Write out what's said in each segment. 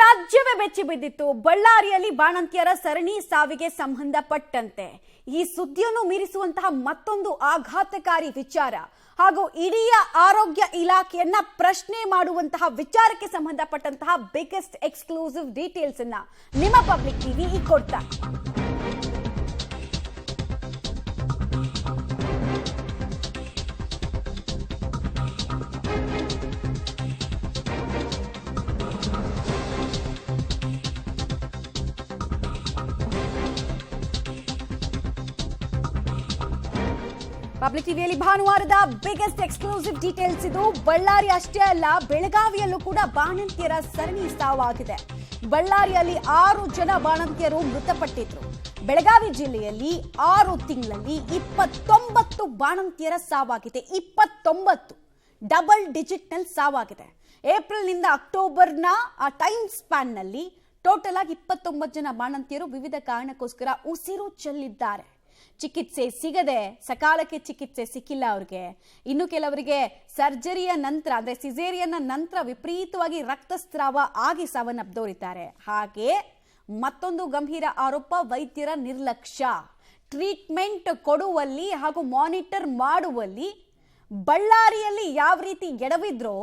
ರಾಜ್ಯವೇ ಬೆಚ್ಚಿ ಬಿದ್ದಿತ್ತು. ಬಳ್ಳಾರಿಯಲ್ಲಿ ಬಾಣಂತಿಯರ ಸರಣಿ ಸಾವಿಗೆ ಸಂಬಂಧಪಟ್ಟಂತೆ ಈ ಸುದ್ದಿಯನ್ನು ಮೀರಿಸುವಂತಹ ಮತ್ತೊಂದು ಆಘಾತಕಾರಿ ವಿಚಾರ ಹಾಗೂ ಇಡೀ ಆರೋಗ್ಯ ಇಲಾಖೆಯನ್ನ ಪ್ರಶ್ನೆ ಮಾಡುವಂತಹ ವಿಚಾರಕ್ಕೆ ಸಂಬಂಧಪಟ್ಟಂತಹ ಬಿಗ್ಗೆಸ್ಟ್ ಎಕ್ಸ್ಕ್ಲೂಸಿವ್ ಡೀಟೇಲ್ಸ್ ಅನ್ನ ನಿಮ್ಮ ಪಬ್ಲಿಕ್ ಟಿವಿ ಕೊಡ್ತಾ ಪಬ್ಲಿಕ್ ಟಿವಿಯಲ್ಲಿ ಭಾನುವಾರದ ಬಿಗ್ಗೆಸ್ಟ್ ಎಕ್ಸ್ಕ್ಲೂಸಿವ್ ಡೀಟೇಲ್ಸ್ ಇದು. ಬಳ್ಳಾರಿ ಅಷ್ಟೇ ಅಲ್ಲ, ಬೆಳಗಾವಿಯಲ್ಲೂ ಕೂಡ ಬಾಣಂತಿಯರ ಸರಣಿ ಸಾವಾಗಿದೆ. ಬಳ್ಳಾರಿಯಲ್ಲಿ 6 ಜನ ಬಾಣಂತಿಯರು ಮೃತಪಟ್ಟಿದ್ರು. ಬೆಳಗಾವಿ ಜಿಲ್ಲೆಯಲ್ಲಿ 6 ತಿಂಗಳಲ್ಲಿ 29 ಬಾಣಂತಿಯರ ಸಾವಾಗಿದೆ. 29 ಡಬಲ್ ಡಿಜಿಟ್ ನಲ್ಲಿ ಸಾವಾಗಿದೆ. ಏಪ್ರಿಲ್ನಿಂದ ಅಕ್ಟೋಬರ್ನ ಆ ಟೈಮ್ ಸ್ಪ್ಯಾನ್ ನಲ್ಲಿ ಟೋಟಲ್ ಆಗಿ 29 ಜನ ಬಾಣಂತಿಯರು ವಿವಿಧ ಕಾರಣಕ್ಕೋಸ್ಕರ ಉಸಿರು ಚೆಲ್ಲಿದ್ದಾರೆ. ಚಿಕಿತ್ಸೆ ಸಿಗದೆ, ಸಕಾಲಕ್ಕೆ ಚಿಕಿತ್ಸೆ ಸಿಕ್ಕಿಲ್ಲ ಅವ್ರಿಗೆ. ಇನ್ನು ಕೆಲವರಿಗೆ ಸರ್ಜರಿಯ ನಂತರ ಅಂದ್ರೆ ಸಿಸೇರಿಯನ್ನ ನಂತರ ವಿಪರೀತವಾಗಿ ರಕ್ತಸ್ರಾವ ಆಗಿ ಸಾವನ್ನಪ್ಪಿದವರಿದ್ದಾರೆ. ಹಾಗೆ ಮತ್ತೊಂದು ಗಂಭೀರ ಆರೋಪ ವೈದ್ಯರ ನಿರ್ಲಕ್ಷ್ಯ. ಟ್ರೀಟ್ಮೆಂಟ್ ಕೊಡುವಲ್ಲಿ ಹಾಗೂ ಮಾನಿಟರ್ ಮಾಡುವಲ್ಲಿ ಬಳ್ಳಾರಿಯಲ್ಲಿ ಯಾವ ರೀತಿ ಎಡವಿದ್ರೋ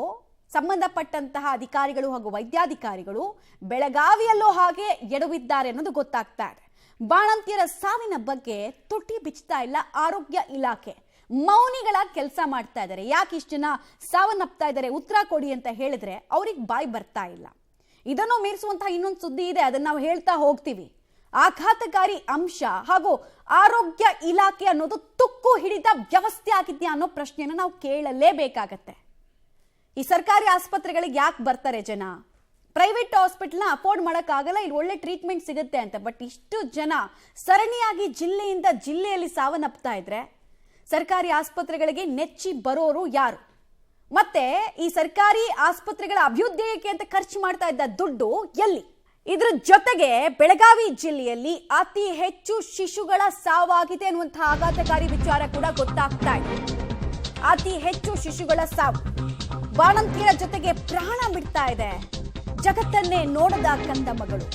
ಸಂಬಂಧಪಟ್ಟಂತಹ ಅಧಿಕಾರಿಗಳು ಹಾಗೂ ವೈದ್ಯಾಧಿಕಾರಿಗಳು ಬೆಳಗಾವಿಯಲ್ಲೂ ಹಾಗೆ ಎಡವಿದ್ದಾರೆ ಅನ್ನೋದು ಗೊತ್ತಾಗ್ತಾ ಇದೆ. ಬಾಣಂತಿಯರ ಸಾವಿನ ಬಗ್ಗೆ ತುಟಿ ಬಿಚ್ತಾ ಇಲ್ಲ ಆರೋಗ್ಯ ಇಲಾಖೆ. ಮೌನಿಗಳ ಕೆಲಸ ಮಾಡ್ತಾ ಇದ್ದಾರೆ. ಯಾಕೆ ಇಷ್ಟು ಜನ ಸಾವನ್ನಪ್ತಾ ಇದ್ದಾರೆ ಉತ್ತರ ಕೊಡಿ ಅಂತ ಹೇಳಿದ್ರೆ ಅವ್ರಿಗೆ ಬಾಯಿ ಬರ್ತಾ ಇಲ್ಲ. ಇದನ್ನು ಮೀರಿಸುವಂತಹ ಇನ್ನೊಂದು ಸುದ್ದಿ ಇದೆ, ಅದನ್ನ ನಾವು ಹೇಳ್ತಾ ಹೋಗ್ತೀವಿ. ಆಘಾತಕಾರಿ ಅಂಶ ಹಾಗೂ ಆರೋಗ್ಯ ಇಲಾಖೆ ಅನ್ನೋದು ತುಕ್ಕು ಹಿಡಿದ ವ್ಯವಸ್ಥೆ ಆಗಿದ್ಯಾ ಅನ್ನೋ ಪ್ರಶ್ನೆಯನ್ನು ನಾವು ಕೇಳಲೇಬೇಕಾಗತ್ತೆ. ಈ ಸರ್ಕಾರಿ ಆಸ್ಪತ್ರೆಗಳಿಗೆ ಯಾಕೆ ಬರ್ತಾರೆ ಜನ? ಪ್ರೈವೇಟ್ ಹಾಸ್ಪಿಟಲ್ನ ಅಫೋರ್ಡ್ ಮಾಡೋಕ್ಕಾಗಲ್ಲ, ಇಲ್ಲಿ ಒಳ್ಳೆ ಟ್ರೀಟ್ಮೆಂಟ್ ಸಿಗುತ್ತೆ ಅಂತ. ಬಟ್ ಇಷ್ಟು ಜನ ಸರಣಿಯಾಗಿ ಜಿಲ್ಲೆಯಿಂದ ಜಿಲ್ಲೆಯಲ್ಲಿ ಸಾವನ್ನಪ್ತಾ ಇದ್ರೆ ಸರ್ಕಾರಿ ಆಸ್ಪತ್ರೆಗಳಿಗೆ ನೆಚ್ಚಿ ಬರೋರು ಯಾರು? ಮತ್ತೆ ಈ ಸರ್ಕಾರಿ ಆಸ್ಪತ್ರೆಗಳ ಅಭ್ಯುದಯಕ್ಕೆ ಅಂತ ಖರ್ಚು ಮಾಡ್ತಾ ಇದ್ದ ದುಡ್ಡು ಎಲ್ಲಿ? ಇದ್ರ ಜೊತೆಗೆ ಬೆಳಗಾವಿ ಜಿಲ್ಲೆಯಲ್ಲಿ ಅತಿ ಹೆಚ್ಚು ಶಿಶುಗಳ ಸಾವಾಗಿದೆ ಅನ್ನುವಂತಹ ಆಘಾತಕಾರಿ ವಿಚಾರ ಕೂಡ ಗೊತ್ತಾಗ್ತಾ ಇದೆ. ಅತಿ ಹೆಚ್ಚು ಶಿಶುಗಳ ಸಾವು ಬಾಣಂತಿಯರ ಜೊತೆಗೆ ಪ್ರಾಣ ಬಿಡ್ತಾ ಇದೆ. ಜಗತ್ತನ್ನೇ ನೋಡದ ಕಂದ ಮಗಳು.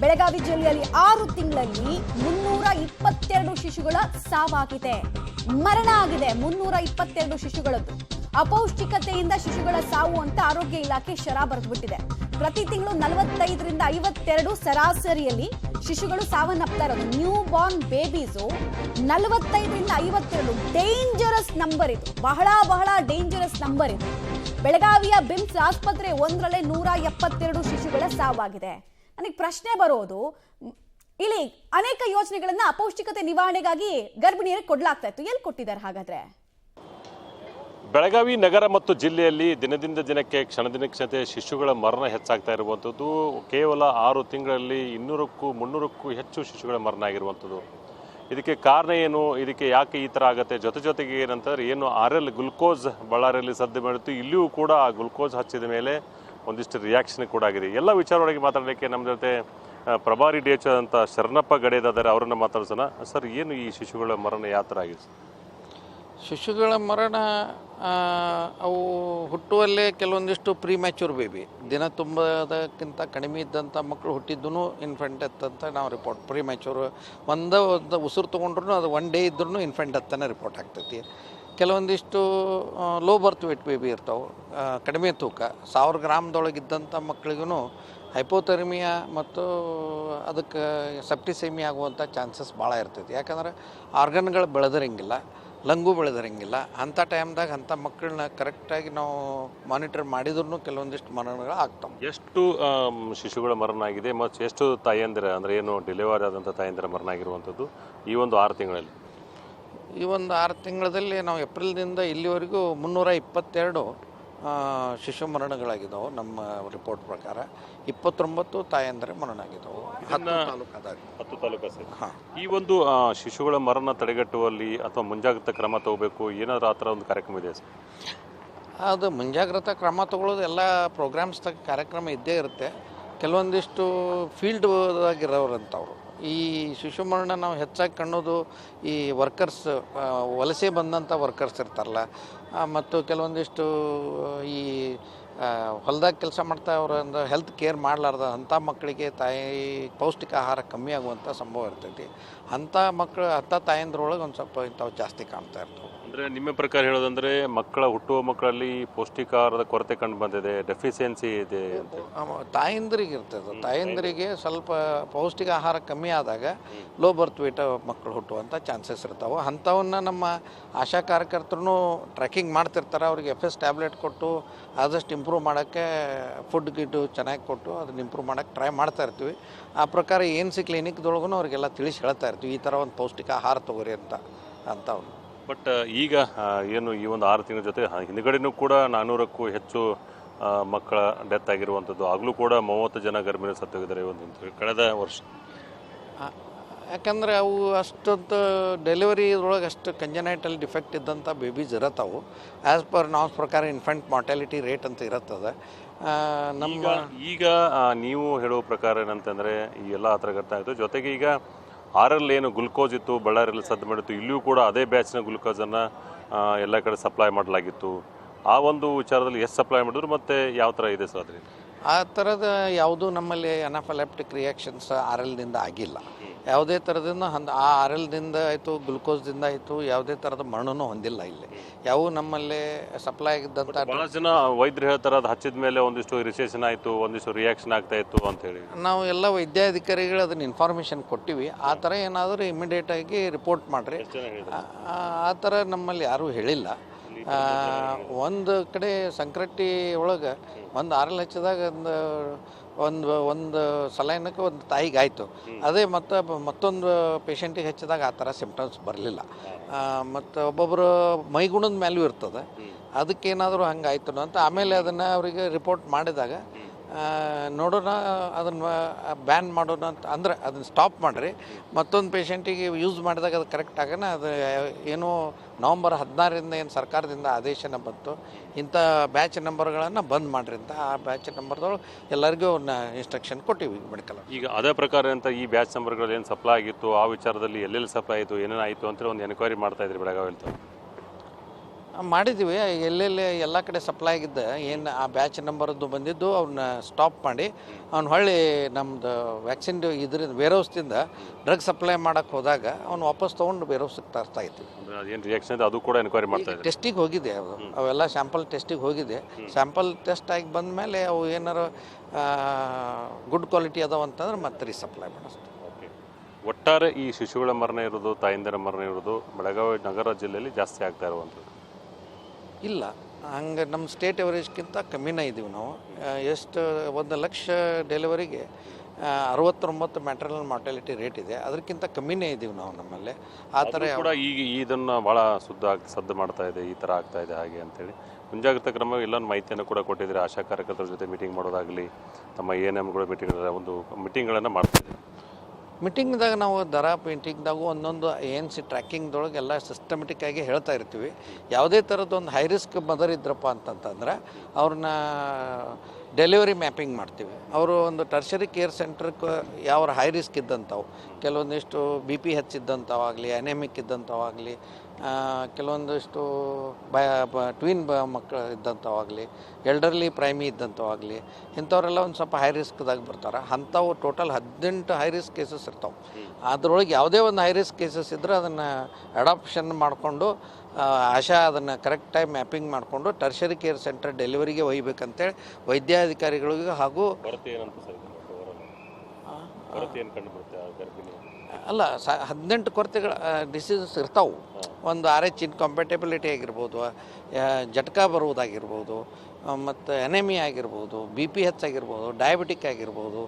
ಬೆಳಗಾವಿ ಜಿಲ್ಲೆಯಲ್ಲಿ 6 ತಿಂಗಳಲ್ಲಿ 322 ಶಿಶುಗಳ ಸಾವಾಗಿದೆ, ಮರಣ ಆಗಿದೆ. 322 ಶಿಶುಗಳದ್ದು. ಅಪೌಷ್ಟಿಕತೆಯಿಂದ ಶಿಶುಗಳ ಸಾವು ಅಂತ ಆರೋಗ್ಯ ಇಲಾಖೆ ಶರ ಬರೆದ್ಬಿಟ್ಟಿದೆ. ಪ್ರತಿ ತಿಂಗಳು 45ರಿಂದ 52 ಸರಾಸರಿಯಲ್ಲಿ ಶಿಶುಗಳು ಸಾವನ್ನಪ್ತಾ ಇರೋದು. ನ್ಯೂ ಬಾರ್ನ್ ಬೇಬೀಸು 45ರಿಂದ 52 ಡೇಂಜರಸ್ ನಂಬರ್. ಇದು ಬಹಳ ಡೇಂಜರಸ್ ನಂಬರ್ ಇದು. ಬೆಳಗಾವಿಯ ಬಿಮ್ಸ್ ಆಸ್ಪತ್ರೆ ಒಂದರಲ್ಲೇ 172 ಶಿಶುಗಳ ಸಾವಾಗಿದೆ. ನನಗೆ ಪ್ರಶ್ನೆ ಬರೋದು, ಇಲ್ಲಿ ಅನೇಕ ಯೋಜನೆಗಳನ್ನ ಅಪೌಷ್ಟಿಕತೆ ನಿವಾರಣೆಗಾಗಿ ಗರ್ಭಿಣಿಯರಿಗೆ ಕೊಡ್ಲಾಗ್ತಾ ಇತ್ತು, ಎಲ್ಲಿ ಕೊಟ್ಟಿದ್ದಾರೆ ಹಾಗಾದ್ರೆ? ಬೆಳಗಾವಿ ನಗರ ಮತ್ತು ಜಿಲ್ಲೆಯಲ್ಲಿ ದಿನದಿಂದ ದಿನಕ್ಕೆ ಕ್ಷಣದಿನಕ್ಷತೆ ಶಿಶುಗಳ ಮರಣ ಹೆಚ್ಚಾಗ್ತಾ ಇರುವಂಥದ್ದು. ಕೇವಲ 6 ತಿಂಗಳಲ್ಲಿ 200ಕ್ಕೂ 300ಕ್ಕೂ ಹೆಚ್ಚು ಶಿಶುಗಳ ಮರಣ ಆಗಿರುವಂಥದ್ದು. ಇದಕ್ಕೆ ಕಾರಣ ಏನು? ಇದಕ್ಕೆ ಯಾಕೆ ಈ ಥರ ಆಗುತ್ತೆ? ಜೊತೆಗೆ ಏನಂತಂದ್ರೆ ಏನು RL ಗ್ಲುಕೋಸ್ ಬಳ್ಳಾರಿಯಲ್ಲಿ ಸದ್ದು ಮಾಡಿತ್ತು. ಇಲ್ಲಿಯೂ ಕೂಡ ಆ ಗ್ಲುಕೋಸ್ ಹಚ್ಚಿದ ಮೇಲೆ ಒಂದಿಷ್ಟು ರಿಯಾಕ್ಷನ್ ಕೂಡ ಆಗಿದೆ. ಎಲ್ಲ ವಿಚಾರವಾಗಿ ಮಾತಾಡಲಿಕ್ಕೆ ನಮ್ಮ ಜೊತೆ ಪ್ರಭಾರಿ DH ಅಂತ ಶರಣಪ್ಪ ಗಡೇದಾದರೆ, ಅವರನ್ನು ಮಾತಾಡ್ಸೋಣ. ಸರ್, ಏನು ಈ ಶಿಶುಗಳ ಮರಣ ಯಾವ ಥರ ಆಗಿದೆ? ಶಿಶುಗಳ ಮರಣ ಅವು ಹುಟ್ಟುವಲ್ಲೇ ಕೆಲವೊಂದಿಷ್ಟು ಪ್ರೀಮ್ಯಾಚೂರ್ ಬೇಬಿ, ದಿನ ತುಂಬದಕ್ಕಿಂತ ಕಡಿಮೆ ಇದ್ದಂಥ ಮಕ್ಕಳು ಹುಟ್ಟಿದ್ದೂ ಇನ್ಫೆಂಟ್ ಡೆತ್ ಅಂತ ನಾವು ರಿಪೋರ್ಟ್. ಪ್ರೀಮ್ಯಾಚೂರ್ ಒಂದು ಉಸಿರು ತೊಗೊಂಡ್ರು ಅದು 1 ಡೇ ಇದ್ರೂ ಇನ್ಫೆಂಟ್ ಡೆತ್ ಅನ್ನೋ ರಿಪೋರ್ಟ್ ಆಗ್ತೈತಿ. ಕೆಲವೊಂದಿಷ್ಟು ಲೋ ಬರ್ತ್ ವೇಟ್ ಬೇಬಿ ಇರ್ತಾವೆ, ಕಡಿಮೆ ತೂಕ, 1000 ಗ್ರಾಮ್ದೊಳಗಿದ್ದಂಥ ಮಕ್ಕಳಿಗೂ ಹೈಪೋಥರ್ಮಿಯಾ ಮತ್ತು ಅದಕ್ಕೆ ಸೆಪ್ಟಿಸೆಮಿ ಆಗುವಂಥ ಚಾನ್ಸಸ್ ಭಾಳ ಇರ್ತೈತಿ. ಯಾಕಂದ್ರೆ ಆರ್ಗನ್ಗಳು ಬೆಳೆದಿರಂಗಿಲ್ಲ, ಲಂಗು ಬೆಳೆದಿರಂಗಿಲ್ಲ. ಅಂಥ ಟೈಮ್ದಾಗ ಅಂಥ ಮಕ್ಕಳನ್ನ ಕರೆಕ್ಟಾಗಿ ನಾವು ಮಾನಿಟರ್ ಮಾಡಿದ್ರೂ ಕೆಲವೊಂದಿಷ್ಟು ಮರಣಗಳು ಆಗ್ತಾವೆ. ಎಷ್ಟು ಶಿಶುಗಳ ಮರಣ ಆಗಿದೆ ಮತ್ತು ಎಷ್ಟು ತಾಯಂದಿರ ಅಂದರೆ ಏನು ಡೆಲಿವರಿ ಆದಂಥ ತಾಯಂದಿರ ಮರಣ ಆಗಿರುವಂಥದ್ದು ಈ ಒಂದು 6 ತಿಂಗಳಲ್ಲಿ? ಈ ಒಂದು 6 ತಿಂಗಳಲ್ಲಿ ನಾವು ಏಪ್ರಿಲ್ನಿಂದ ಇಲ್ಲಿವರೆಗೂ 322 ಶಿಶು ಮರಣಗಳಾಗಿದ್ದವು. ನಮ್ಮ ರಿಪೋರ್ಟ್ ಪ್ರಕಾರ 29 ತಾಯಂದಿರ ಮರಣ ಆಗಿದ್ದವು. 10 ತಾಲೂಕು ಸರ್. ಈ ಒಂದು ಶಿಶುಗಳ ಮರಣ ತಡೆಗಟ್ಟುವಲ್ಲಿ ಅಥವಾ ಮುಂಜಾಗ್ರತಾ ಕ್ರಮ ತಗೋಬೇಕು, ಏನಾದರೂ ಆ ಥರ ಒಂದು ಕಾರ್ಯಕ್ರಮ ಇದೆ ಸರ್? ಅದು ಮುಂಜಾಗ್ರತಾ ಕ್ರಮ ತಗೊಳ್ಳೋದು ಎಲ್ಲ ಪ್ರೋಗ್ರಾಮ್ಸ್ದಾಗ ಕಾರ್ಯಕ್ರಮ ಇದ್ದೇ ಇರುತ್ತೆ. ಕೆಲವೊಂದಿಷ್ಟು ಫೀಲ್ಡ್ದಾಗಿರೋರಂಥವ್ರು ಈ ಶಿಶು ಮರಣ ನಾವು ಹೆಚ್ಚಾಗಿ ಕಾಣೋದು ಈ ವರ್ಕರ್ಸ್, ವಲಸೆ ಬಂದಂಥ ವರ್ಕರ್ಸ್ ಇರ್ತಾರಲ್ಲ, ಮತ್ತು ಕೆಲವೊಂದಿಷ್ಟು ಈ ಹೊಲದಾಗ ಕೆಲಸ ಮಾಡ್ತಾ ಅವ್ರ ಹೆಲ್ತ್ ಕೇರ್ ಮಾಡಲಾರ್ದ ಅಂಥ ಮಕ್ಕಳಿಗೆ ತಾಯಿ ಪೌಷ್ಟಿಕ ಆಹಾರ ಕಮ್ಮಿ ಆಗುವಂಥ ಸಂಭವ ಇರ್ತೈತಿ. ಅಂಥ ಮಕ್ಕಳು ಅಂಥ ತಾಯಂದ್ರೊಳಗೆ ಒಂದು ಸ್ವಲ್ಪ ಇಂಥವು ಜಾಸ್ತಿ ಕಾಣ್ತಾ ಇರ್ತವೆ. ಅಂದರೆ ನಿಮ್ಮ ಪ್ರಕಾರ ಹೇಳೋದಂದರೆ ಹುಟ್ಟುವ ಮಕ್ಕಳಲ್ಲಿ ಪೌಷ್ಟಿಕಾಹಾರದ ಕೊರತೆ ಕಂಡು ಬಂದಿದೆ, ಡೆಫಿಷಿಯನ್ಸಿ ಇದೆ ಅಂತ. ತಾಯಂದ್ರಿಗೆ ಇರ್ತದೆ. ತಾಯಂದ್ರಿಗೆ ಸ್ವಲ್ಪ ಪೌಷ್ಟಿಕ ಆಹಾರ ಕಮ್ಮಿ ಆದಾಗ ಲೋ ಬರ್ತ್ ವೇಟ್ ಮಕ್ಕಳು ಹುಟ್ಟುವಂಥ ಚಾನ್ಸಸ್ ಇರ್ತಾವೆ. ಅಂಥವನ್ನ ನಮ್ಮ ಆಶಾ ಕಾರ್ಯಕರ್ತರು ಟ್ರ್ಯಾಕಿಂಗ್ ಮಾಡ್ತಿರ್ತಾರೆ. ಅವ್ರಿಗೆ FS ಟ್ಯಾಬ್ಲೆಟ್ ಕೊಟ್ಟು ಆದಷ್ಟು ಇಂಪ್ರೂವ್ ಮಾಡೋಕ್ಕೆ ಫುಡ್ ಗಿಡ್ಡು ಚೆನ್ನಾಗಿ ಕೊಟ್ಟು ಅದನ್ನ ಇಂಪ್ರೂವ್ ಮಾಡೋಕ್ಕೆ ಟ್ರೈ ಮಾಡ್ತಾ ಇರ್ತೀವಿ. ಆ ಪ್ರಕಾರ ANC ಕ್ಲಿನಿಕ್ದೊಳಗೂ ಅವ್ರಿಗೆಲ್ಲ ತಿಳಿಸಿ ಹೇಳ್ತಾ ಇರ್ತೀವಿ, ಈ ಥರ ಒಂದು ಪೌಷ್ಟಿಕ ಆಹಾರ ತೊಗೊರಿ ಅಂತವ್ರು. ಬಟ್ ಈಗ ಏನು ಈ ಒಂದು 6 ತಿಂಗಳ ಜೊತೆ ಹಿಂದುಗಡೆನೂ ಕೂಡ 400ಕ್ಕೂ ಹೆಚ್ಚು ಮಕ್ಕಳ ಡೆತ್ ಆಗಿರುವಂಥದ್ದು, ಆಗಲೂ ಕೂಡ 30 ಜನ ಗರ್ಭಿಣಿ ಸತ್ತೋಗಿದ್ದಾರೆ ಒಂದು ಕಳೆದ ವರ್ಷ. ಯಾಕಂದರೆ ಅವು ಅಷ್ಟೊಂದು ಡೆಲಿವರಿ ಇದ್ರೊಳಗೆ ಅಷ್ಟು ಕಂಜನೈಟಲ್ ಡಿಫೆಕ್ಟ್ ಇದ್ದಂಥ ಬೇಬೀಸ್ ಇರತ್ತವು. ಆ್ಯಸ್ ಪರ್ ನಾಮ್ಸ್ ಪ್ರಕಾರ ಇನ್ಫೆಂಟ್ ಮಾರ್ಟಾಲಿಟಿ ರೇಟ್ ಅಂತ ಇರುತ್ತದೆ ನಮ್ಮ. ಈಗ ನೀವು ಹೇಳೋ ಪ್ರಕಾರ ಏನಂತಂದರೆ ಈ ಎಲ್ಲ ಆ ಥರ ಗೊತ್ತಾಯಿತು. ಜೊತೆಗೆ ಈಗ 6ರಲ್ಲಿ ಏನು ಗ್ಲುಕೋಸ್ ಇತ್ತು, ಬಳ್ಳಾರಿಯಲ್ಲಿ ಸದ್ದು ಮಾಡಿತ್ತು, ಇಲ್ಲಿಯೂ ಕೂಡ ಅದೇ ಬ್ಯಾಚ್ನ ಗ್ಲುಕೋಸನ್ನು ಎಲ್ಲ ಕಡೆ ಸಪ್ಲೈ ಮಾಡಲಾಗಿತ್ತು. ಆ ಒಂದು ವಿಚಾರದಲ್ಲಿ ಎಷ್ಟು ಸಪ್ಲೈ ಮಾಡಿದ್ರು ಮತ್ತು ಯಾವ ಥರ ಇದೆ ಸರ್ ಅದರಿಂದ? ಆ ಥರದ ಯಾವುದೂ ನಮ್ಮಲ್ಲಿ ಅನಾಫಿಲಾಪ್ಟಿಕ್ ರಿಯಾಕ್ಷನ್ಸ್ 6ರಿಂದ ಆಗಿಲ್ಲ. ಯಾವುದೇ ಥರದಿಂದ ಆ 6ದಿಂದ ಆಯಿತು, ಗ್ಲುಕೋಸ್ದಿಂದ ಆಯಿತು, ಯಾವುದೇ ಥರದ ಮರಣನೂ ಹೊಂದಿಲ್ಲ. ಇಲ್ಲಿ ಯಾವ ನಮ್ಮಲ್ಲಿ ಸಪ್ಲೈ ಆಗಿದ್ದಂಥ ಭಾಳಷ್ಟು ಜನ ವೈದ್ಯರು ಹೇಳ್ತಾರೆ ಅದು ಹಚ್ಚಿದ ಮೇಲೆ ಒಂದಿಷ್ಟು ಇರಿಟೇಷನ್ ಆಯಿತು, ಒಂದಿಷ್ಟು ರಿಯಾಕ್ಷನ್ ಆಗ್ತಾ ಇತ್ತು ಅಂತೇಳಿ. ನಾವು ಎಲ್ಲ ವೈದ್ಯಾಧಿಕಾರಿಗಳು ಅದನ್ನ ಇನ್ಫಾರ್ಮೇಷನ್ ಕೊಟ್ಟಿವಿ. ಆ ಥರ ಏನಾದರೂ ಇಮಿಡಿಯೇಟಾಗಿ ರಿಪೋರ್ಟ್ ಮಾಡಿರಿ. ಆ ಥರ ನಮ್ಮಲ್ಲಿ ಯಾರೂ ಹೇಳಿಲ್ಲ. ಒಂದು ಕಡೆ ಸಂಕ್ರಟ್ಟಿ ಒಳಗೆ ಒಂದು 6 ಹಚ್ಚಿದಾಗ ಒಂದು ಸಲೈನಕ್ಕೆ ಒಂದು ತಾಯಿಗೆ ಆಯಿತು. ಅದೇ ಮತ್ತೊಂದು ಪೇಷಂಟಿಗೆ ಹಚ್ಚಿದಾಗ ಆ ಥರ ಸಿಂಪ್ಟಮ್ಸ್ ಬರಲಿಲ್ಲ. ಮತ್ತು ಒಬ್ಬೊಬ್ಬರು ಮೈಗುಣದ ಮೇಲೂ ಇರ್ತದೆ, ಅದಕ್ಕೇನಾದರೂ ಹಂಗಾಯ್ತು ಅಂತ. ಆಮೇಲೆ ಅದನ್ನು ಅವರಿಗೆ ರಿಪೋರ್ಟ್ ಮಾಡಿದಾಗ ನೋಡೋಣ, ಅದನ್ನು ಬ್ಯಾನ್ ಮಾಡೋಣ ಅಂತ ಅಂದ್ರೆ ಅದನ್ನು ಸ್ಟಾಪ್ ಮಾಡಿರಿ. ಮತ್ತೊಂದು ಪೇಷಂಟಿಗೆ ಯೂಸ್ ಮಾಡಿದಾಗ ಅದು ಕರೆಕ್ಟ್ ಆಗೋಣ. ಅದು ಏನೋ ನವಂಬರ್ 16ರಿಂದ ಏನು ಸರ್ಕಾರದಿಂದ ಆದೇಶನ ಬಂತು, ಇಂಥ ಬ್ಯಾಚ್ ನಂಬರ್ಗಳನ್ನು ಬಂದ್ ಮಾಡಿರಿ ಅಂತ. ಆ ಬ್ಯಾಚ್ ನಂಬರ್ದೊಳಗೆ ಎಲ್ಲರಿಗೂ ಇನ್ಸ್ಟ್ರಕ್ಷನ್ ಕೊಟ್ಟಿವಿ ಮೆಡಿಕಲ್. ಈಗ ಅದೇ ಪ್ರಕಾರ ಅಂತ ಈ ಬ್ಯಾಚ್ ನಂಬರ್ಗಳು ಏನು ಸಪ್ಲೈ ಆಗಿತ್ತು, ಆ ವಿಚಾರದಲ್ಲಿ ಎಲ್ಲೆಲ್ಲಿ ಸಪ್ಲೈ ಆಯಿತು, ಏನೇನಾಯಿತು ಅಂತೇಳಿ ಒಂದು ಎನ್ಕ್ವೈರಿ ಮಾಡ್ತಾಯಿದ್ರಿ ಬೆಳಗಾವಿಯಲ್ಲಿ? ಮಾಡಿದ್ದೀವಿ. ಎಲ್ಲೆಲ್ಲಿ ಎಲ್ಲ ಕಡೆ ಸಪ್ಲೈ ಆಗಿದ್ದ ಏನು ಆ ಬ್ಯಾಚ್ ನಂಬರದ್ದು ಬಂದಿದ್ದು ಅವನ್ನ ಸ್ಟಾಪ್ ಮಾಡಿ ಅವ್ನು ಹೊಳ್ಳಿ ನಮ್ಮದು ವ್ಯಾಕ್ಸಿನ್ ಇದರಿಂದ ವೇರ್ಹೌಸ್ದಿಂದ ಡ್ರಗ್ ಸಪ್ಲೈ ಮಾಡೋಕ್ಕೆ ಹೋದಾಗ ಅವ್ನು ವಾಪಸ್ ತೊಗೊಂಡು ವೇರ್ಹೌಸಿಗೆ ತರ್ತಾ ಇದ್ವಿ. ಏನು ರಿಯಾಕ್ಷನ್ ಇದೆ ಅದು ಕೂಡ ಎನ್ಕ್ವೈರಿ ಮಾಡ್ತಾ ಇದ್ದೀವಿ. ಟೆಸ್ಟಿಗೆ ಹೋಗಿದೆ, ಅವೆಲ್ಲ ಸ್ಯಾಂಪಲ್ ಟೆಸ್ಟಿಗೆ ಹೋಗಿದೆ. ಸ್ಯಾಂಪಲ್ ಟೆಸ್ಟ್ ಆಗಿ ಬಂದ ಮೇಲೆ ಅವು ಏನಾರು ಗುಡ್ ಕ್ವಾಲಿಟಿ ಅದಾವ ಅಂತಂದ್ರೆ ಮತ್ತೆ ರೀಸಪ್ಲೈ ಮಾಡಿಸ್ತೀವಿ. ಒಟ್ಟಾರೆ ಈ ಶಿಶುಗಳ ಮರಣ ಇರೋದು, ತಾಯಂದಿರ ಮರಣ ಇರೋದು ಬೆಳಗಾವಿ ನಗರ ಜಿಲ್ಲೆಯಲ್ಲಿ ಜಾಸ್ತಿ ಆಗ್ತಾ ಇರುವಂಥದ್ದು ಇಲ್ಲ. ಹಂಗೆ ನಮ್ಮ ಸ್ಟೇಟ್ ಎವರೇಜ್ಗಿಂತ ಕಮ್ಮಿನೇ ಇದ್ದೀವಿ ನಾವು. ಎಷ್ಟು 1 ಲಕ್ಷ ಡೆಲಿವರಿಗೆ 69 ಮ್ಯಾಟ್ರನಲ್ ಮಾರ್ಟಾಲಿಟಿ ರೇಟ್ ಇದೆ. ಅದಕ್ಕಿಂತ ಕಮ್ಮಿನೇ ಇದ್ದೀವಿ ನಾವು ನಮ್ಮಲ್ಲಿ. ಆ ಥರ ಕೂಡ ಈಗ ಇದನ್ನು ಭಾಳ ಸದ್ದು ಮಾಡ್ತಾ ಇದೆ, ಈ ಥರ ಆಗ್ತಾ ಇದೆ ಹಾಗೆ ಅಂತೇಳಿ ಮುಂಜಾಗ್ರತಾ ಕ್ರಮ ಎಲ್ಲ ಮಾಹಿತಿಯನ್ನು ಕೂಡ ಕೊಟ್ಟಿದ್ದಾರೆ. ಆಶಾ ಕಾರ್ಯಕರ್ತರ ಜೊತೆ ಮೀಟಿಂಗ್ ಮಾಡೋದಾಗಲಿ, ತಮ್ಮ ANMಗಳ ಮೀಟಿಂಗ್ಗಳನ್ನು ಮಾಡ್ತಾಯಿದ್ದೀವಿ. ಮೀಟಿಂಗ್ದಾಗ ನಾವು ದರ ಮೀಟಿಂಗ್ದಾಗೂ ಒಂದೊಂದು ANC ಟ್ರ್ಯಾಕಿಂಗ್ದೊಳಗೆ ಎಲ್ಲ ಸಿಸ್ಟಮೆಟಿಕ್ಕಾಗಿ ಹೇಳ್ತಾ ಇರ್ತೀವಿ. ಯಾವುದೇ ಥರದ್ದು ಒಂದು ಹೈ ರಿಸ್ಕ್ ಮದರ್ ಇದ್ರಪ್ಪ ಅಂತಂತಂದ್ರೆ ಅವ್ರನ್ನ ಡೆಲಿವರಿ ಮ್ಯಾಪಿಂಗ್ ಮಾಡ್ತೀವಿ. ಅವರು ಒಂದು ಟರ್ಷರಿ ಕೇರ್ ಸೆಂಟ್ರಕ್ಕೆ ಯಾವ ಹೈ ರಿಸ್ಕ್ ಇದ್ದಂಥವು, ಕೆಲವೊಂದಿಷ್ಟು BP ಹೆಚ್ಚಿದ್ದಂಥವಾಗಲಿ, ಅನೆಮಿಕ್ ಇದ್ದಂಥವಾಗಲಿ, ಕೆಲವೊಂದಿಷ್ಟು ಟ್ವಿನ್ ಮಕ್ಕಳು ಇದ್ದಂಥವಾಗಲಿ, ಎಲ್ಡರ್ಲಿ ಪ್ರೈಮಿ ಇದ್ದಂಥವಾಗಲಿ, ಇಂಥವರೆಲ್ಲ ಒಂದು ಸ್ವಲ್ಪ ಹೈ ರಿಸ್ಕ್ದಾಗ ಬರ್ತಾರೆ. ಅಂಥವು ಟೋಟಲ್ 18 ಹೈ ರಿಸ್ಕ್ ಕೇಸಸ್ ಇರ್ತಾವೆ. ಅದರೊಳಗೆ ಯಾವುದೇ ಒಂದು ಹೈ ರಿಸ್ಕ್ ಕೇಸಸ್ ಇದ್ದರೆ ಅದನ್ನು ಅಡಾಪ್ಷನ್ ಮಾಡಿಕೊಂಡು ಆಶಾ ಅದನ್ನು ಕರೆಕ್ಟ್ ಟೈಮ್ ಮ್ಯಾಪಿಂಗ್ ಮಾಡಿಕೊಂಡು ಟರ್ಷರಿ ಕೇರ್ ಸೆಂಟರ್ ಡೆಲಿವರಿಗೆ ಒಯ್ಬೇಕಂತೇಳಿ ವೈದ್ಯಾಧಿಕಾರಿಗಳಿಗೂ ಹಾಗೂ ಅಲ್ಲ 18 ಕೊರತೆಗಳು ಡಿಸೀಸಸ್ ಇರ್ತಾವೆ. ಒಂದು RH ಇನ್ಕಾಂಪ್ಯಾಟಬಿಲಿಟಿ ಆಗಿರ್ಬೋದು, ಜಟ್ಕಾ ಬರುವುದಾಗಿರ್ಬೋದು, ಮತ್ತು ಅನೆಮಿಯಾ ಆಗಿರ್ಬೋದು, BP ಹೆಚ್ಚಾಗಿರ್ಬೋದು, ಡಯಾಬಿಟಿಕ್ ಆಗಿರ್ಬೋದು,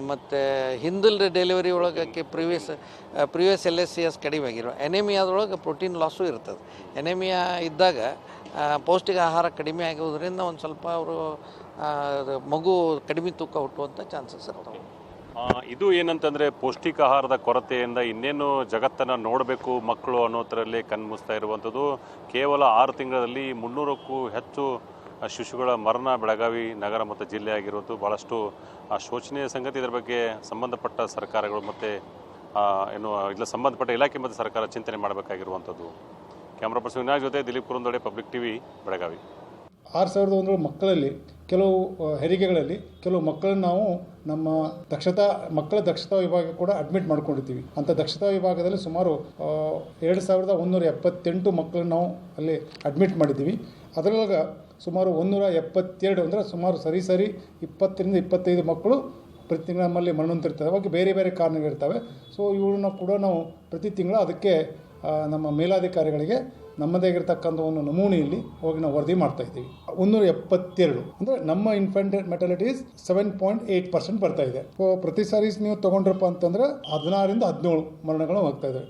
ಮತ್ತು ಹಿಂದಲ್ ಡೆಲಿವರಿ ಒಳಗೆ ಪ್ರಿವಿಯಸ್ LSCS ಕಡಿಮೆ ಆಗಿರೋ ಎನೆಮಿಯಾದೊಳಗೆ ಪ್ರೋಟೀನ್ ಲಾಸು ಇರ್ತದೆ. ಎನೆಮಿಯಾ ಇದ್ದಾಗ ಪೌಷ್ಟಿಕ ಆಹಾರ ಕಡಿಮೆ ಆಗೋದ್ರಿಂದ ಒಂದು ಸ್ವಲ್ಪ ಅವರು ಮಗು ಕಡಿಮೆ ತೂಕ ಹುಟ್ಟುವಂಥ ಚಾನ್ಸಸ್ ಇರ್ತವೆ. ಇದು ಏನಂತಂದರೆ ಪೌಷ್ಟಿಕ ಆಹಾರದ ಕೊರತೆಯಿಂದ ಇನ್ನೇನು ಜಗತ್ತನ್ನು ನೋಡಬೇಕು ಮಕ್ಕಳು ಅನ್ನೋದರಲ್ಲಿ ಕಣ್ಮುಸ್ತಾ ಇರುವಂಥದ್ದು. ಕೇವಲ 6 ತಿಂಗಳಲ್ಲಿ 300ಕ್ಕೂ ಹೆಚ್ಚು ಶಿಶುಗಳ ಮರಣ ಬೆಳಗಾವಿ ನಗರ ಮತ್ತು ಜಿಲ್ಲೆ ಆಗಿರೋದು ಭಾಳಷ್ಟು ಶೋಚನೀಯ ಸಂಗತಿ. ಇದರ ಬಗ್ಗೆ ಸಂಬಂಧಪಟ್ಟ ಸರ್ಕಾರಗಳು ಮತ್ತು ಇಲ್ಲ ಸಂಬಂಧಪಟ್ಟ ಇಲಾಖೆ ಮತ್ತು ಸರ್ಕಾರ ಚಿಂತನೆ ಮಾಡಬೇಕಾಗಿರುವಂಥದ್ದು. ಕ್ಯಾಮ್ರಾ ಪರ್ಸನ್ ವಿನಾಯಕ್ ಜೊತೆ ದಿಲೀಪ್ ಕುರುಂದೊಡೆ, ಪಬ್ಲಿಕ್ TV, ಬೆಳಗಾವಿ. 6,100 ಮಕ್ಕಳಲ್ಲಿ ಕೆಲವು ಹೆರಿಗೆಗಳಲ್ಲಿ ಕೆಲವು ಮಕ್ಕಳನ್ನು ನಾವು ನಮ್ಮ ಮಕ್ಕಳ ದಕ್ಷತಾ ವಿಭಾಗ ಕೂಡ ಅಡ್ಮಿಟ್ ಮಾಡ್ಕೊಂಡಿರ್ತೀವಿ. ಅಂಥ ದಕ್ಷತಾ ವಿಭಾಗದಲ್ಲಿ ಸುಮಾರು 2,178 ಮಕ್ಕಳನ್ನು ನಾವು ಅಲ್ಲಿ ಅಡ್ಮಿಟ್ ಮಾಡಿದ್ದೀವಿ. ಅದರೊಳಗೆ ಸುಮಾರು 172 ಅಂದರೆ ಸುಮಾರು ಸರಿ 20 ರಿಂದ 25 ಮಕ್ಕಳು ಪ್ರತಿ ತಿಂಗಳು ನಮ್ಮಲ್ಲಿ ಮರಣ ಹೊಂದಿರ್ತವೆ. ಅವಾಗ ಬೇರೆ ಬೇರೆ ಕಾರಣಗಳಿರ್ತವೆ. ಸೊ ಇವುಗಳನ್ನ ಕೂಡ ನಾವು ಪ್ರತಿ ತಿಂಗಳು ಅದಕ್ಕೆ ನಮ್ಮ ಮೇಲಾಧಿಕಾರಿಗಳಿಗೆ ನಮ್ಮದೇ ಆಗಿರ್ತಕ್ಕಂಥ ಒಂದು ನಮೂನೆಯಲ್ಲಿ ಹೋಗಿ ನಾವು ವರದಿ ಮಾಡ್ತಾ ಇದ್ದೀವಿ. 172 ಅಂದರೆ ನಮ್ಮ ಇನ್ಫೆಂಟ್ ಮೆಟಾಲಿಟಿ 7.8% ಬರ್ತಾ ಇದೆ. ಸೊ ಪ್ರತಿ ಸಾರಿ ನೀವು ತೊಗೊಂಡ್ರಪ್ಪ ಅಂತಂದ್ರೆ 16 ರಿಂದ 17 ಮರಣಗಳು ಹೋಗ್ತಾ ಇದ್ದಾವೆ.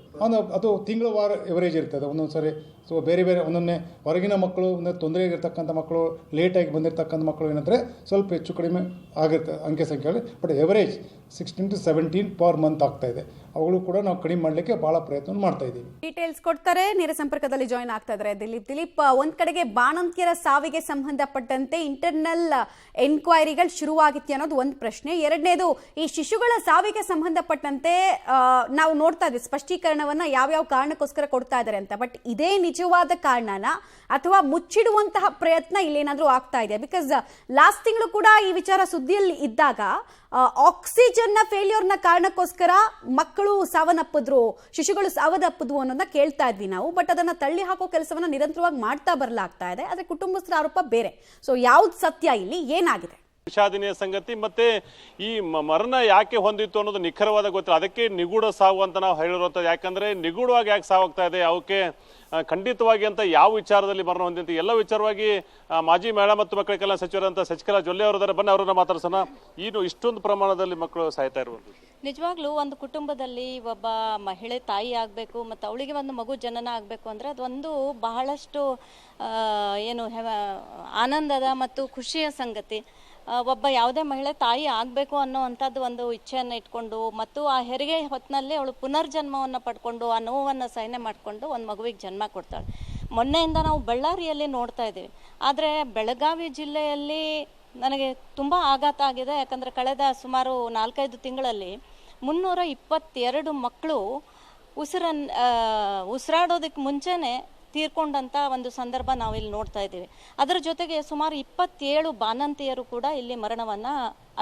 ಅದು ತಿಂಗಳ ವಾರ ಎವರೇಜ್ ಇರ್ತದೆ ಒಂದೊಂದು ಸಾರಿ. ಸೊ ಬೇರೆ ಒಂದೊಂದೇ ಹೊರಗಿನ ಮಕ್ಕಳು ಅಂದರೆ ತೊಂದರೆಯಾಗಿರ್ತಕ್ಕಂಥ ಮಕ್ಕಳು, ಲೇಟಾಗಿ ಬಂದಿರತಕ್ಕಂಥ ಮಕ್ಕಳು ಏನಂದರೆ ಸ್ವಲ್ಪ ಹೆಚ್ಚು ಕಡಿಮೆ ಆಗುತ್ತೆ ಅಂಕೆ ಸಂಖ್ಯೆಯಲ್ಲಿ. But average 16 to 17 per month ಆಗ್ತಾ ಇದೆ. ಅವುಗಳು ಕೂಡ ನಾವು ಕಡಿಮೆ ಮಾಡಲಿಕ್ಕೆ ಭಾಳ ಪ್ರಯತ್ನ ಮಾಡ್ತಾ ಇದ್ದೀವಿ. ಡೀಟೇಲ್ಸ್ ಕೊಡ್ತಾರೆ. ನೇರ ಸಂಪರ್ಕದಲ್ಲಿ ಜಾಯ್ನ್ ಆಗ್ತಾ ಇದ್ದಾರೆ ದಿಲೀಪ್. ಒಂದ್ ಕಡೆಗೆ ಬಾಣಂತಿಯರ ಸಾವಿಗೆ ಸಂಬಂಧಪಟ್ಟಂತೆ ಇಂಟರ್ನಲ್ ಎನ್ಕ್ವೈರಿಗಳು ಶುರುವಾಗಿತ್ತು ಅನ್ನೋದು ಒಂದು ಪ್ರಶ್ನೆ. ಎರಡನೇದು, ಈ ಶಿಶುಗಳ ಸಾವಿಗೆ ಸಂಬಂಧಪಟ್ಟಂತೆ ನಾವು ನೋಡ್ತಾ ಇದ್ವಿ ಸ್ಪಷ್ಟೀಕರಣವನ್ನ ಯಾವ್ಯಾವ ಕಾರಣಕ್ಕೋಸ್ಕರ ಕೊಡ್ತಾ ಇದ್ದಾರೆ ಅಂತ. ಬಟ್ ಇದೇ ನಿಜವಾದ ಕಾರಣನ ಅಥವಾ ಮುಚ್ಚಿಡುವಂತಹ ಪ್ರಯತ್ನ ಇಲ್ಲೇನಾದ್ರೂ ಆಗ್ತಾ ಇದೆ? ಬಿಕಾಸ್ ಲಾಸ್ಟ್ ತಿಂಗಳು ಕೂಡ ಈ ವಿಚಾರ ಸುದ್ದಿಯಲ್ಲಿ ಇದ್ದಾಗ ಆಕ್ಸಿಜನ್ನ ಫೇಲ್ಯೂರ್ನ ಕಾರಣಕ್ಕೋಸ್ಕರ ಮಕ್ಕಳು ಸಾವನ್ನಪ್ಪಿದ್ರು, ಶಿಶುಗಳು ಸಾವನ್ನಪ್ಪಿದ್ವು ಅನ್ನೋದನ್ನ ಕೇಳ್ತಾ ಇದ್ವಿ ನಾವು. ಬಟ್ ಅದನ್ನ ತಳ್ಳಿ ಹಾಕೋ ಕೆಲಸವನ್ನ ನಿರಂತರವಾಗಿ ಮಾಡ್ತಾ ಬರಲಾಗ್ತಾ ಇದೆ. ಆದ್ರೆ ಕುಟುಂಬಸ್ಥರ ಆರೋಪ ಬೇರೆ. ಸೊ ಯಾವ್ದು ಸತ್ಯ, ಇಲ್ಲಿ ಏನಾಗಿದೆ? ವಿಷಾದನೀಯ ಸಂಗತಿ. ಮತ್ತೆ ಈ ಮರಣ ಯಾಕೆ ಹೊಂದಿತ್ತು ಅನ್ನೋದು ನಿಖರವಾದ ಗೊತ್ತಿಲ್ಲ. ಅದಕ್ಕೆ ನಿಗೂಢ ಸಾವು ಅಂತ ನಾವು ಹೇಳಿರುವಂಥದ್ದು. ಯಾಕಂದ್ರೆ ನಿಗೂಢವಾಗಿ ಯಾಕೆ ಸಾವಾಗ್ತಾ ಇದೆ, ಅವಕ್ಕೆ ಖಂಡಿತವಾಗಿ ಅಂತ ಯಾವ ವಿಚಾರದಲ್ಲಿ ಮರಣ ಹೊಂದಿತ್ತು ಎಲ್ಲ ವಿಚಾರವಾಗಿ ಮಾಜಿ ಮಹಿಳಾ ಮತ್ತು ಮಕ್ಕಳ ಕಲ್ಯಾಣ ಸಚಿವರಂತ ಶಶಿಕಲಾ ಜೊಲ್ಲೆ ಅವರಿದ್ದಾರೆ. ಬನ್ನಿ ಅವರನ್ನ ಮಾತಾಡ್ಸೋಣ. ಏನು ಇಷ್ಟೊಂದು ಪ್ರಮಾಣದಲ್ಲಿ ಮಕ್ಕಳು ಸಾಯ್ತಾ ಇರುವಂಥದ್ದು? ನಿಜವಾಗ್ಲೂ ಒಂದು ಕುಟುಂಬದಲ್ಲಿ ಒಬ್ಬ ಮಹಿಳೆ ತಾಯಿ ಆಗಬೇಕು ಮತ್ತು ಅವಳಿಗೆ ಒಂದು ಮಗು ಜನನ ಆಗಬೇಕು ಅಂದರೆ ಅದೊಂದು ಬಹಳಷ್ಟು ಆನಂದದ ಮತ್ತು ಖುಷಿಯ ಸಂಗತಿ. ಒಬ್ಬ ಯಾವುದೇ ಮಹಿಳೆ ತಾಯಿ ಆಗಬೇಕು ಅನ್ನೋವಂಥದ್ದು ಒಂದು ಇಚ್ಛೆಯನ್ನು ಇಟ್ಕೊಂಡು ಮತ್ತು ಆ ಹೆರಿಗೆ ಹೊತ್ತಿನಲ್ಲಿ ಅವಳು ಪುನರ್ಜನ್ಮವನ್ನು ಪಡ್ಕೊಂಡು ಆ ನೋವನ್ನು ಸಹನೆ ಮಾಡಿಕೊಂಡು ಒಂದು ಮಗುವಿಗೆ ಜನ್ಮ ಕೊಡ್ತಾಳೆ. ಮೊನ್ನೆಯಿಂದ ನಾವು ಬಳ್ಳಾರಿಯಲ್ಲಿ ನೋಡ್ತಾ ಇದ್ದೀವಿ. ಆದರೆ ಬೆಳಗಾವಿ ಜಿಲ್ಲೆಯಲ್ಲಿ ನನಗೆ ತುಂಬ ಆಘಾತ ಆಗಿದೆ. ಯಾಕಂದರೆ ಕಳೆದ ಸುಮಾರು 4-5 ತಿಂಗಳಲ್ಲಿ 322 ಮಕ್ಕಳು ಉಸಿರಾಡೋದಕ್ಕೆ ಮುಂಚೆನೇ ತೀರ್ಕೊಂಡಂಥ ಒಂದು ಸಂದರ್ಭ ನಾವಿಲ್ಲಿ ನೋಡ್ತಾ ಇದ್ದೀವಿ. ಅದರ ಜೊತೆಗೆ ಸುಮಾರು 27 ಬಾಣಂತಿಯರು ಕೂಡ ಇಲ್ಲಿ ಮರಣವನ್ನು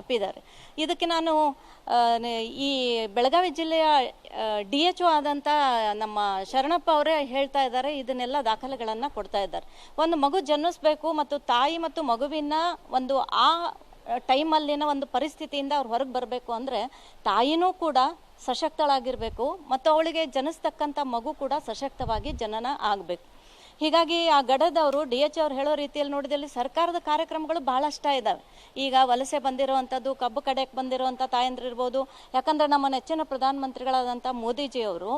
ಅಪ್ಪಿದ್ದಾರೆ. ಇದಕ್ಕೆ ನಾನು ಈ ಬೆಳಗಾವಿ ಜಿಲ್ಲೆಯ DHO ಆದಂಥ ನಮ್ಮ ಶರಣಪ್ಪ ಅವರೇ ಹೇಳ್ತಾ ಇದ್ದಾರೆ, ಇದನ್ನೆಲ್ಲ ದಾಖಲೆಗಳನ್ನು ಕೊಡ್ತಾ ಇದ್ದಾರೆ. ಒಂದು ಮಗು ಜನ್ಮಿಸ್ಬೇಕು ಮತ್ತು ತಾಯಿ ಮತ್ತು ಮಗುವಿನ ಒಂದು ಆ ಟೈಮಲ್ಲಿನ ಒಂದು ಪರಿಸ್ಥಿತಿಯಿಂದ ಅವ್ರು ಹೊರಗೆ ಬರಬೇಕು ಅಂದರೆ ತಾಯಿನೂ ಕೂಡ ಸಶಕ್ತಳಾಗಿರಬೇಕು ಮತ್ತು ಅವಳಿಗೆ ಜನಿಸ್ತಕ್ಕಂಥ ಮಗು ಕೂಡ ಸಶಕ್ತವಾಗಿ ಜನನ ಆಗಬೇಕು. ಹೀಗಾಗಿ ಆ ಗಡದವರು DHO ಅವ್ರು ಹೇಳೋ ರೀತಿಯಲ್ಲಿ ನೋಡಿದಲ್ಲಿ ಸರ್ಕಾರದ ಕಾರ್ಯಕ್ರಮಗಳು ಬಹಳಷ್ಟ ಇದ್ದಾವೆ. ಈಗ ವಲಸೆ ಬಂದಿರುವಂಥದ್ದು, ಕಬ್ಬು ಕಡೆಗೆ ಬಂದಿರುವಂಥ ತಾಯಂದ್ರಿರ್ಬೋದು. ಯಾಕಂದರೆ ನಮ್ಮ ನೆಚ್ಚಿನ ಪ್ರಧಾನಮಂತ್ರಿಗಳಾದಂಥ ಮೋದಿಜಿಯವರು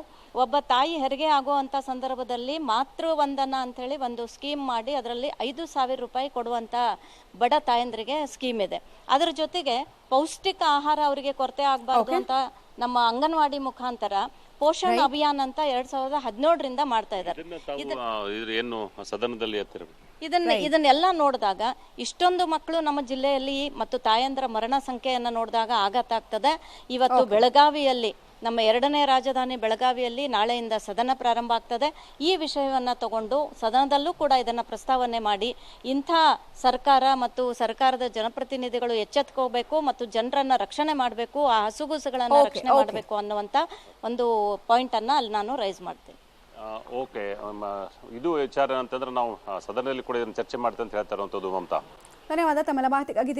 ಒಬ್ಬ ತಾಯಿ ಹೆರಿಗೆ ಆಗುವಂಥ ಸಂದರ್ಭದಲ್ಲಿ ಮಾತೃವಂದನಾ ಅಂಥೇಳಿ ಒಂದು ಸ್ಕೀಮ್ ಮಾಡಿ ಅದರಲ್ಲಿ 5,000 ರೂಪಾಯಿ ಕೊಡುವಂಥ ಬಡ ತಾಯಂದ್ರಿಗೆ ಸ್ಕೀಮ್ ಇದೆ. ಅದರ ಜೊತೆಗೆ ಪೌಷ್ಟಿಕ ಆಹಾರ ಅವರಿಗೆ ಕೊರತೆ ಆಗಬಾರ್ದು ಅಂತ ನಮ್ಮ ಅಂಗನವಾಡಿ ಮುಖಾಂತರ ಪೋಷಣ್ ಅಭಿಯಾನ್ ಅಂತ 2017ರಿಂದ ಮಾಡ್ತಾ ಇದ್ದಾರೆ. ಇದನ್ನೆಲ್ಲ ನೋಡಿದಾಗ ಇಷ್ಟೊಂದು ಮಕ್ಕಳು ನಮ್ಮ ಜಿಲ್ಲೆಯಲ್ಲಿ ಮತ್ತು ತಾಯಂದ್ರ ಮರಣ ಸಂಖ್ಯೆಯನ್ನು ನೋಡಿದಾಗ ಆಘಾತ ಆಗ್ತದೆ. ಇವತ್ತು ಬೆಳಗಾವಿಯಲ್ಲಿ ನಮ್ಮ 2ನೇ ರಾಜಧಾನಿ ಬೆಳಗಾವಿಯಲ್ಲಿ ನಾಳೆಯಿಂದ ಸದನ ಪ್ರಾರಂಭ ಆಗ್ತದೆ. ಈ ವಿಷಯವನ್ನು ತಗೊಂಡು ಸದನದಲ್ಲೂ ಕೂಡ ಇದನ್ನು ಪ್ರಸ್ತಾವನೆ ಮಾಡಿ ಇಂಥ ಸರ್ಕಾರ ಮತ್ತು ಸರ್ಕಾರದ ಜನಪ್ರತಿನಿಧಿಗಳು ಎಚ್ಚೆತ್ಕೋಬೇಕು ಮತ್ತು ಜನರನ್ನ ರಕ್ಷಣೆ ಮಾಡಬೇಕು, ಆ ಹಸುಗೂಸುಗಳನ್ನು ರಕ್ಷಣೆ ಮಾಡಬೇಕು ಅನ್ನುವಂಥ ಒಂದು ಪಾಯಿಂಟನ್ನು ಅಲ್ಲಿ ನಾನು ರೈಸ್ ಮಾಡ್ತೀನಿ. ಓಕೆ, ಇದು ವಿಚಾರ ಅಂತಂದ್ರೆ ನಾವು ಸದನದಲ್ಲಿ ಕೂಡ ಇದನ್ನು ಚರ್ಚೆ ಮಾಡ್ತೀವಿ ಅಂತ ಹೇಳ್ತಾ ಇರುವಂಥದ್ದು. ಮಮತಾ, ಧನ್ಯವಾದ ತಮ್ಮೆಲ್ಲ ಮಾಹಿತಿಗಾಗಿ.